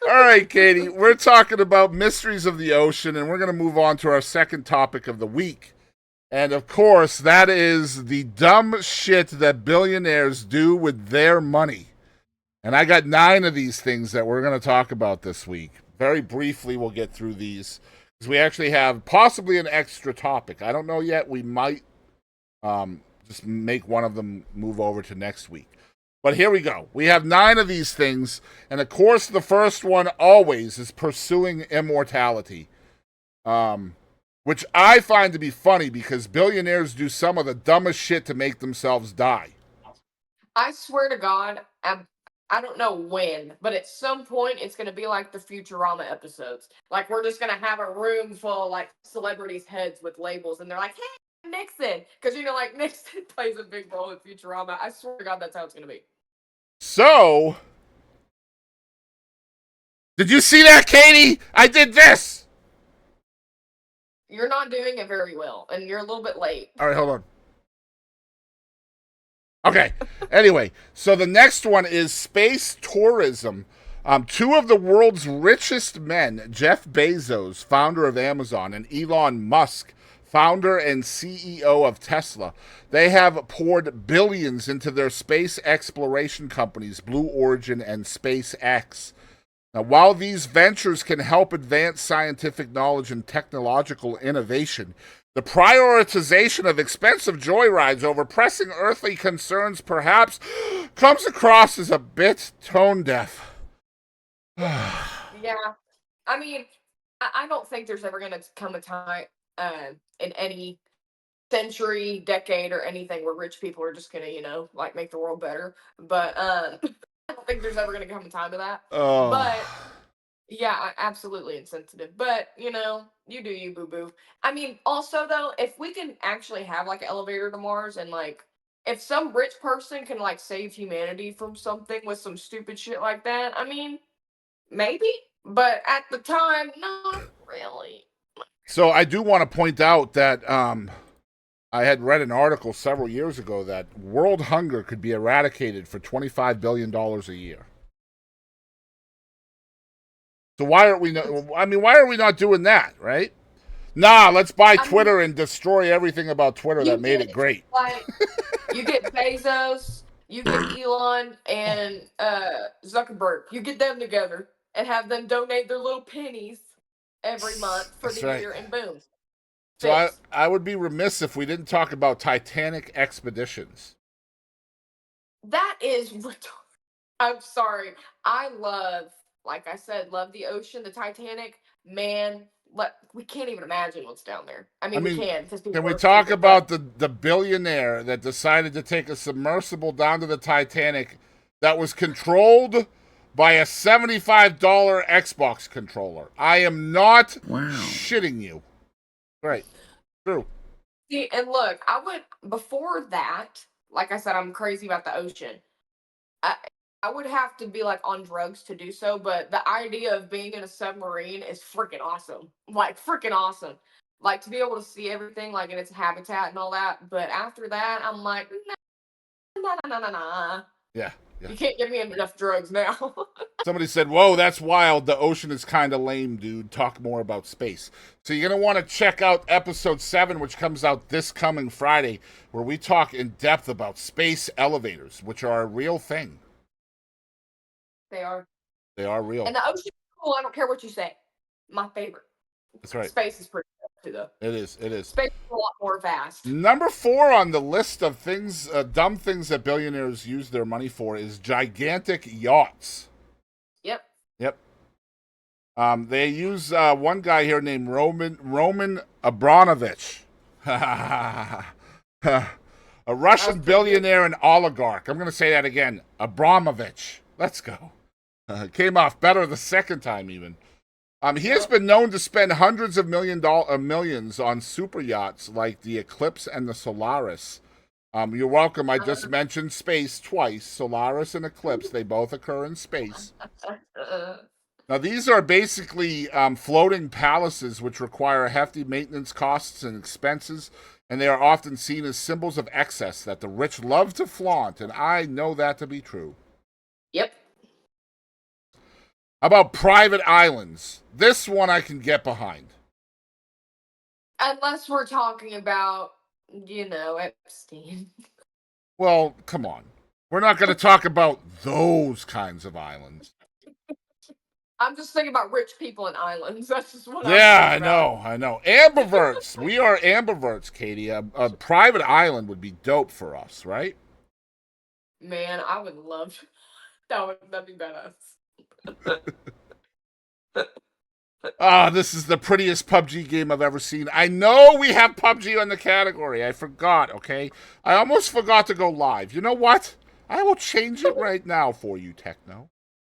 All right, Katie, we're talking about mysteries of the ocean, and we're going to move on to our second topic of the week. And of course, that is the dumb shit that billionaires do with their money. And I got 9 of these things that we're going to talk about this week. Very briefly, we'll get through these because we actually have possibly an extra topic. I don't know yet. We might just make one of them move over to next week. But here we go. We have 9 of these things. And of course, the first one always is pursuing immortality. Which I find to be funny because billionaires do some of the dumbest shit to make themselves die. I swear to God, I don't know when, but at some point it's going to be like the Futurama episodes. Like we're just going to have a room full of like celebrities' heads with labels, and they're like, "Hey, Nixon," because like Nixon plays a big role in Futurama. I swear to God, that's how it's going to be. So, did you see that, Katie? I did this. You're not doing it very well, and you're a little bit late. All right, hold on. Okay. Anyway, so the next one is space tourism. 2 of the world's richest men, Jeff Bezos, founder of Amazon, and Elon Musk, founder and CEO of Tesla, they have poured billions into their space exploration companies, Blue Origin and SpaceX. Now, while these ventures can help advance scientific knowledge and technological innovation, the prioritization of expensive joyrides over pressing earthly concerns perhaps comes across as a bit tone deaf. Yeah, I mean, I don't think there's ever going to come a time in any century, decade, or anything where rich people are just going to, like make the world better. But I don't think there's ever going to come a time to that. Oh. But yeah, absolutely insensitive. But you do you, boo boo. I mean, also though, if we can actually have like an elevator to Mars, and like if some rich person can like save humanity from something with some stupid shit like that, I mean, maybe. But at the time, not really. So I do want to point out that I had read an article several years ago that world hunger could be eradicated for $25 billion a year. So why aren't we? Why are we not doing that? Right? Nah, let's buy I mean, Twitter and destroy everything about Twitter that you made get it great. like you get Bezos, you get Elon and Zuckerberg. You get them together and have them donate their little pennies every month for That's the right. year, and boom, So fixed. I would be remiss if we didn't talk about Titanic expeditions. That is I'm sorry. I love, like I said, love the ocean, the Titanic. Man, we can't even imagine what's down there. I I mean, we mean, can because can people we are talk stupid, but about the billionaire that decided to take a submersible down to the Titanic that was controlled by a $75 Xbox controller? I am not shitting you. Right. True. see, and look, I would before that. Like I said, I'm crazy about the ocean. I I would have to be like on drugs to do so, but the idea of being in a submarine is freaking awesome. Like freaking awesome. Like to be able to see everything like in its habitat and all that. But after that, I'm like, nah, nah, nah, nah, nah. Yeah. Yeah. You can't give me enough drugs now. Somebody said, "Whoa, that's wild. The ocean is kind of lame, dude. Talk more about space." So you're gonna want to check out episode 7, which comes out this coming Friday, where we talk in depth about space elevators, which are a real thing. They are. They are real. And the ocean is cool. I don't care what you say. My favorite. That's right. Space is pretty cool too, though. It is. It is. Space is a lot more vast. Number 4 on the list of things, dumb things that billionaires use their money for is gigantic yachts. Yep. Yep. They use one guy here named Roman Abramovich. A Russian billionaire and oligarch. I'm going to say that again. Abramovich. Let's go. Came off better the second time, even. He has been known to spend hundreds of millions on super yachts like the Eclipse and the Solaris. You're welcome. I just mentioned space twice. Solaris and Eclipse, they both occur in space. Now, these are basically floating palaces which require hefty maintenance costs and expenses, and they are often seen as symbols of excess that the rich love to flaunt, and I know that to be true. Yep. How about private islands? This one I can get behind. Unless we're talking about, Epstein. Well, come on. We're not going to talk about those kinds of islands. I'm just thinking about rich people and islands. That's just what Yeah, I'm thinking about. I know. Ambiverts. We are ambiverts, Katie. A private island would be dope for us, right? Man, I would love that'd be badass. This is the prettiest PUBG game I've ever seen. I know we have PUBG on the category. I forgot, okay? I almost forgot to go live. You know what? I will change it right now for you, Techno.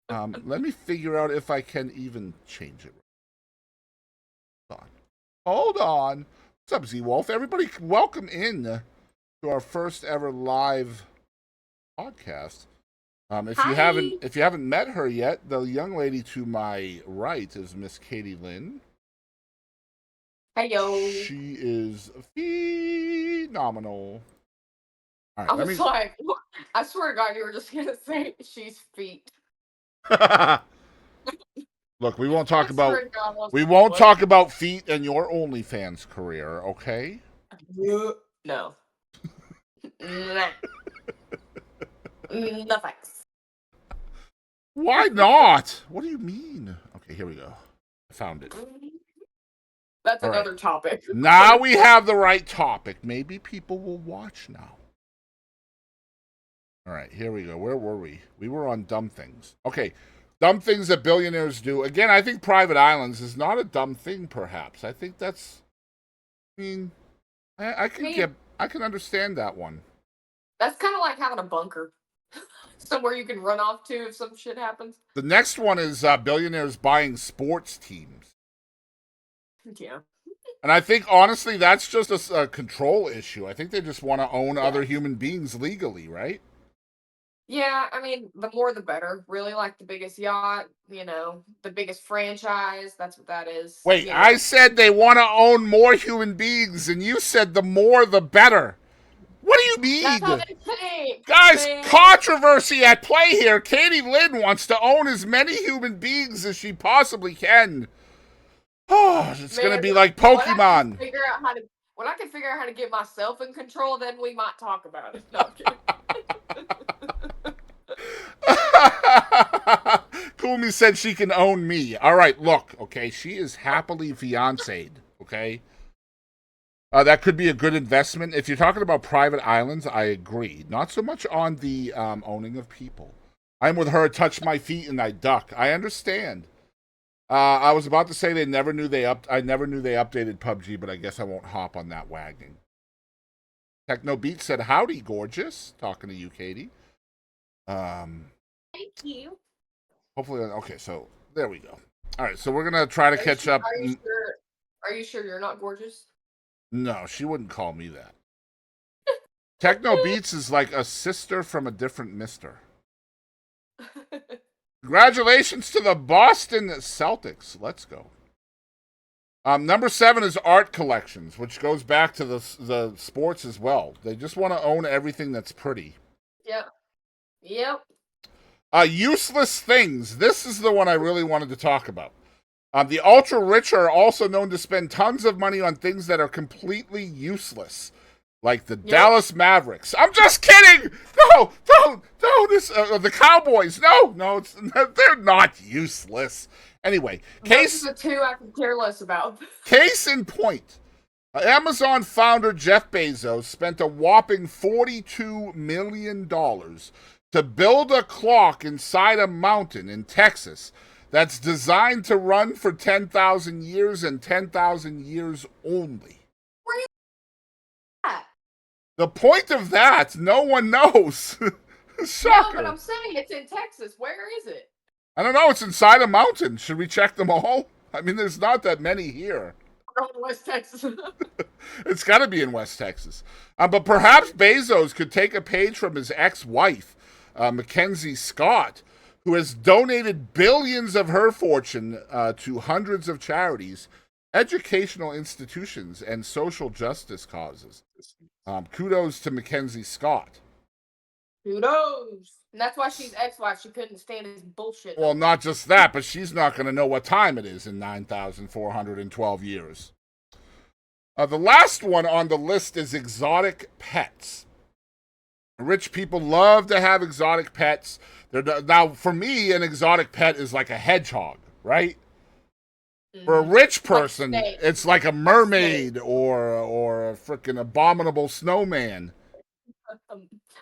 Let me figure out if I can even change it. Hold on. What's up, Z-Wolf? Everybody, welcome in to our first ever live podcast. If you haven't met her yet, the young lady to my right is Miss Lynn. Heyo. She is phenomenal. All right, I was like, I swear to God, you were just gonna say she's feet. Look, we won't talk about talk about feet and your OnlyFans career, okay? No. No thanks. Why not? What do you mean? Okay, here we go. I found it. That's another topic. Now we have the right topic. Maybe people will watch now. All right, here we go. Where were we? We were on dumb things. Okay, dumb things that billionaires do. Again, I think private islands is not a dumb thing, perhaps. I think that's... I can understand that one. That's kind of like having a bunker. Somewhere you can run off to if some shit happens. The next one is billionaires buying sports teams. Yeah. And I think, honestly, that's just a control issue. I think they just want to own other human beings legally, right? Yeah, I mean, the more the better. Really, like the biggest yacht, the biggest franchise. That's what that is. Wait, I said they want to own more human beings, and you said the more the better. What do you mean? That's how they think. Guys, controversy at play here. Katie Lynn wants to own as many human beings as she possibly can. Oh, it's going to be like Pokemon. When I can figure out how to get myself in control, then we might talk about it. No, I'm kidding. Kumi said she can own me. All right, look, okay, she is happily fiancéed, okay? That could be a good investment. If you're talking about private islands, I agree. Not so much on the owning of people. I'm with her, touch my feet, and I duck. I understand. I was about to say I never knew they updated PUBG, but I guess I won't hop on that wagon. Techno Beat said, "Howdy, gorgeous." Talking to you, Katie. Thank you. Hopefully, okay. So there we go. All right, so we're gonna try to catch up. Are you sure you're not gorgeous? No, she wouldn't call me that. Techno Beats is like a sister from a different mister. Congratulations to the Boston Celtics. Let's go. Number 7 is art collections, which goes back to the sports as well. They just want to own everything that's pretty. Yep. Useless things. This is the one I really wanted to talk about. The ultra rich are also known to spend tons of money on things that are completely useless, like the Dallas Mavericks. I'm just kidding. No, don't. The Cowboys. No, they're not useless. Anyway, those are the two I could care less about. Case in point, Amazon founder Jeff Bezos spent a whopping $42 million to build a clock inside a mountain in Texas that's designed to run for 10,000 years and 10,000 years only. Where is that? The point of that, no one knows. Shocker. No, but I'm saying it's in Texas. Where is it? I don't know. It's inside a mountain. Should we check them all? I mean, there's not that many here. In West Texas. It's got to be in West Texas. But perhaps Bezos could take a page from his ex-wife, Mackenzie Scott, who has donated billions of her fortune to hundreds of charities, educational institutions, and social justice causes. Kudos to Mackenzie Scott. Kudos. And that's why she's ex-wife. She couldn't stand his bullshit. Well, not just that, but she's not going to know what time it is in 9,412 years. The last one on the list is exotic pets. Rich people love to have exotic pets. Now, for me, an exotic pet is like a hedgehog, right? For a rich person, it's like a mermaid or a freaking abominable snowman.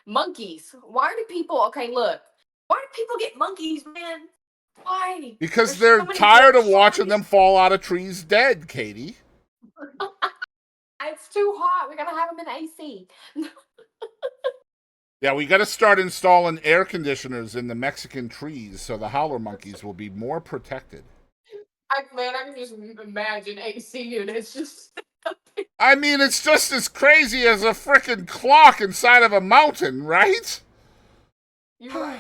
Monkeys. Why do people? Okay, look. Why do people get monkeys, man? Why? Because There's they're so many tired of good watching stories. them fall out of trees dead, Katie. It's too hot. We gotta have them in AC. Yeah, we got to start installing air conditioners in the Mexican trees so the howler monkeys will be more protected. I can just imagine AC units just. I mean, it's just as crazy as a freaking clock inside of a mountain, right? You're right.